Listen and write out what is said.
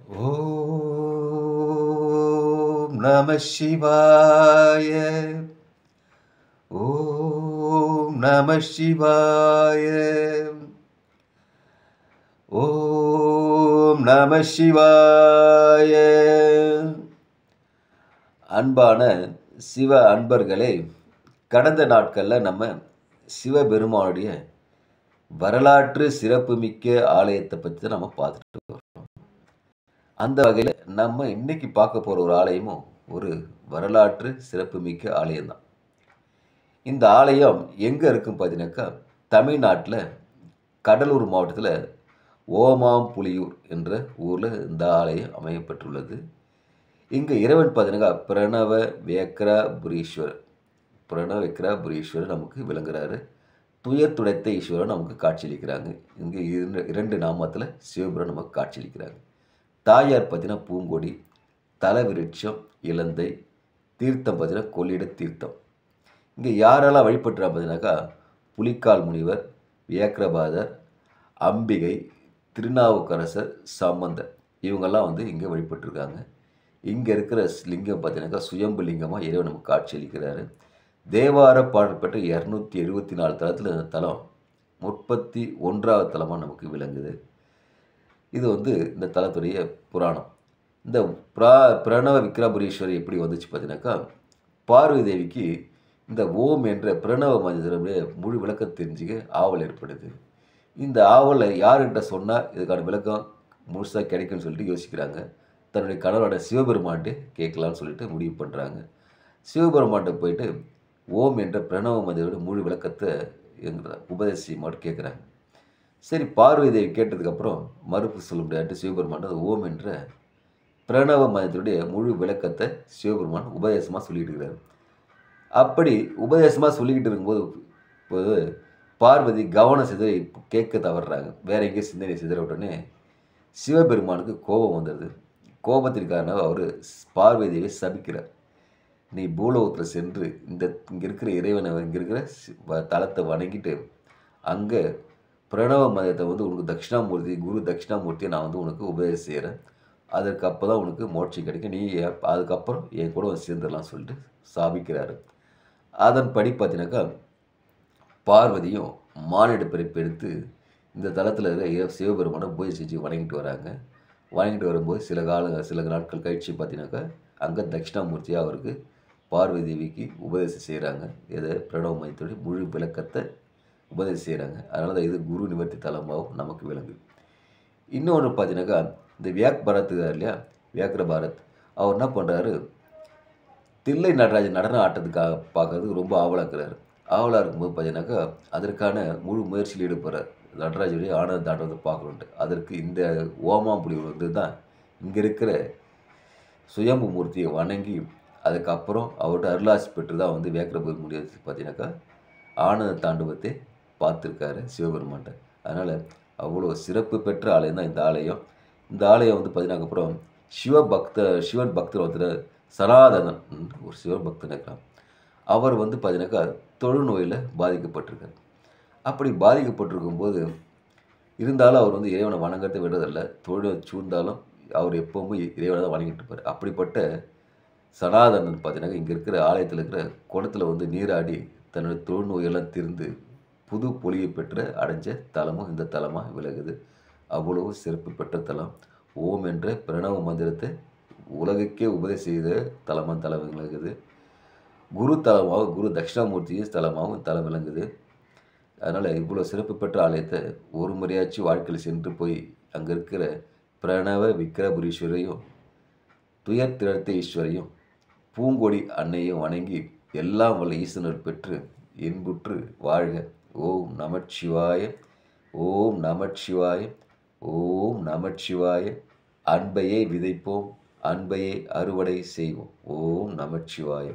ஓம் நம சிவாய. ஓம் நம சிவாய. ஓம் நம சிவாய. அன்பான சிவ அன்பர்களே, கடந்த நாட்களில் நம்ம சிவபெருமானுடைய வரலாற்று சிறப்புமிக்க ஆலயத்தை பற்றி தான் நம்ம பார்த்துட்டு வரோம். அந்த வகையில் நம்ம இன்னைக்கு பார்க்க போகிற ஒரு ஆலயமும் ஒரு வரலாற்று சிறப்புமிக்க ஆலயம் தான். இந்த ஆலயம் எங்கே இருக்குன்னு பார்த்தீங்கன்னாக்கா, தமிழ்நாட்டில் கடலூர் மாவட்டத்தில் ஓமாம்புலியூர் என்ற ஊரில் இந்த ஆலயம் அமையப்பட்டுள்ளது. இங்கே இறைவன் பார்த்தீங்கன்னா பிரணவ விக்ரபுரீஸ்வரர். பிரணவ விக்ரபுரீஸ்வரர் நமக்கு விளங்குறாரு. துயர் துடைத்த ஈஸ்வரன் நமக்கு காட்சியளிக்கிறாங்க. இங்கே இரண்டு நாமத்தில் சிவபுரம் நமக்கு காட்சியளிக்கிறாங்க. தாயார் பார்த்தீங்கன்னா பூங்கொடி, தலவிருட்சம் இலந்தை, தீர்த்தம் பார்த்தீங்கன்னா கொள்ளிட தீர்த்தம். இங்கே யாரெல்லாம் வழிபட்டுறா பார்த்தீங்கன்னாக்கா, புலிக்கால் முனிவர், வியாக்கிரபாதர், அம்பிகை, திருநாவுக்கரசர், சம்பந்தர், இவங்கெல்லாம் வந்து இங்கே வழிபட்டுருக்காங்க. இங்கே இருக்கிற லிங்கம் பார்த்தீங்கன்னாக்கா சுயம்பு லிங்கமாக இறைவன் நமக்கு காட்சியளிக்கிறாரு. தேவார பாடல் பெற்ற 274 தலத்தில் இந்த தலம் 31வது தலமாக நமக்கு விளங்குது. இது வந்து இந்த தலத்துடைய புராணம். இந்த பிரணவ விக்ரபுரீஸ்வரர் எப்படி வந்துச்சு பார்த்தீங்கன்னாக்கா, பார்வதி தேவிக்கு இந்த ஓம் என்ற பிரணவ மந்திரத்துடைய முழு விளக்கம் தெரிஞ்சுக்க ஆவல் ஏற்படுது. இந்த ஆவலை யார்கிட்ட சொன்னால் இதுக்கான விளக்கம் முழுசாக கிடைக்கும்னு சொல்லிட்டு யோசிக்கிறாங்க. தன்னுடைய கணவரோட சிவபெருமான்ட்டு கேட்கலான்னு சொல்லிட்டு முடிவு பண்ணுறாங்க. சிவபெருமான்ட்ட போயிட்டு ஓம் என்ற பிரணவ மந்திரோட முழு விளக்கத்தை உபதேசிமாட்டு கேட்குறாங்க. சரி, பார்வதி தேவி கேட்டதுக்கப்புறம் மறுப்பு சொல்ல முடியாட்டு சிவபெருமான் அது ஓம் என்ற பிரணவ மந்திரத்துடைய முழு விளக்கத்தை சிவபெருமான் உபதேசமாக சொல்லிட்டு இருக்கிறார். அப்படி உபதேசமாக சொல்லிக்கிட்டு இருக்கும்போது பார்வதி கவனம் சிதறி கேட்க தவறுறாங்க. வேற எங்கேயும் சிந்தனை சிதற உடனே சிவபெருமானுக்கு கோபம் வந்தது. கோபத்திற்கான அவர் பார்வதி தேவியை சபிக்கிறார். நீ பூலோகத்தில் சென்று இங்கே இருக்கிற இறைவனை இங்கே இருக்கிற தலத்தை வணங்கிட்டு அங்கே பிரணவ மதத்தை வந்து உனக்கு தட்சிணாமூர்த்தி, குரு தட்சிணாமூர்த்தியை நான் வந்து உனக்கு உபதேசம் செய்கிறேன். அதற்கு அப்போ தான் உனக்கு மோட்சம் கிடைக்கும். நீ அதுக்கப்புறம் என் கூட வந்து சேர்ந்துடலாம் சொல்லிட்டு சாபிக்கிறாரு. அதன்படி பார்த்தீங்கன்னாக்கா பார்வதியும் மானிட பிறப்பு எடுத்து இந்த தலத்தில் இருக்கிற சிவபெருமானை பூஜை செஞ்சு வணங்கிட்டு வராங்க. வணங்கிட்டு வரும்போது சில நாட்கள் கழித்து பார்த்தீங்கன்னாக்கா அங்கே தட்சிணாமூர்த்தியாக அவருக்கு பார்வதி தேவிக்கு உபதேசம் செய்கிறாங்க. இதை பிரணவ மதத்துடைய முழு விளக்கத்தை உபதேசம் செய்கிறாங்க. அதனால தான் இது குரு நிவர்த்தி தலமாகவும் நமக்கு விளங்குது. இன்னொன்று பார்த்தீங்கன்னாக்கா, இந்த வியாக்பாரத் இல்லையா, வியாக்கிரபாரத் அவர் என்ன பண்ணுறாரு, தில்லை நடராஜன் நடனம் ஆட்டத்துக்காக பார்க்கறதுக்கு ரொம்ப ஆவலாக்குறாரு. ஆவலாக இருக்கும்போது பார்த்தீங்கன்னாக்கா அதற்கான முழு முயற்சியில் ஈடுபடுறார். நடராஜனுடைய ஆனந்த தாண்டவத்தை பார்க்கணுன்ட்டு. அதற்கு இந்த ஓமாம்புலியூர் வந்து தான் இங்கே இருக்கிற சுயம்பு மூர்த்தியை வணங்கி அதுக்கப்புறம் அவர்கிட்ட அருளாசி பெற்று தான் வந்து வியாக்கிரபுரி முடியாது பார்த்தீங்கன்னாக்கா ஆனந்த தாண்டவத்தை பார்த்துருக்காரு சிவபெருமான்ட்ட. அதனால் அவ்வளோ சிறப்பு பெற்ற ஆலயம் தான் இந்த ஆலயம். இந்த ஆலயம் வந்து பார்த்தீங்கன்னா அப்புறம் சிவன் பக்தர் ஒருத்தர் சனாதனன் ஒரு சிவன் பக்தன் இருக்கான். அவர் வந்து பார்த்தீங்கன்னாக்கா தொழுநோயில் பாதிக்கப்பட்டிருக்கார். அப்படி பாதிக்கப்பட்டிருக்கும்போது இருந்தாலும் அவர் வந்து இறைவனை வணங்கத்தை விடுறதில்லை. தொழில் சூழ்ந்தாலும் அவர் எப்போவுமே இறைவனை தான் வணங்கிட்டு இருப்பார். அப்படிப்பட்ட சனாதனன் பார்த்தீங்கன்னா இங்கே இருக்கிற ஆலயத்தில் இருக்கிற குளத்தில் வந்து நீராடி தன்னுடைய தொழுநோயெல்லாம் தீர்ந்து புது பொலியை பெற்று அடைஞ்ச தலமும் இந்த தலமாக விலகுது. அவ்வளவு சிறப்பு பெற்ற தலம். ஓம் என்ற பிரணவ மந்திரத்தை உலகுக்கே உபதேசம் செய்த தலமாக தலம் விளங்குது. குரு தலமாகவும் குரு தட்சிணாமூர்த்தியும் தலமாகவும் தலம் விளங்குது. அதனால் இவ்வளோ சிறப்பு பெற்ற ஆலயத்தை ஒரு முறையாச்சும் வாழ்க்கையில் சென்று போய் அங்கே இருக்கிற பிரணவ விக்ரபுரீஸ்வரையும் துயர் திரத்த ஈஸ்வரையும் பூங்கொடி அன்னையும் வணங்கி எல்லாம் வல்ல ஈசனர் பெற்று இன்புற்று வாழ்க. ஓம் நமச்சிவாய. ஓம் நமச்சிவாய. ஓம் நமச்சிவாய. அன்பையே விதைப்போம், அன்பையே அறுவடை செய்வோம். ஓம் நமச்சிவாய.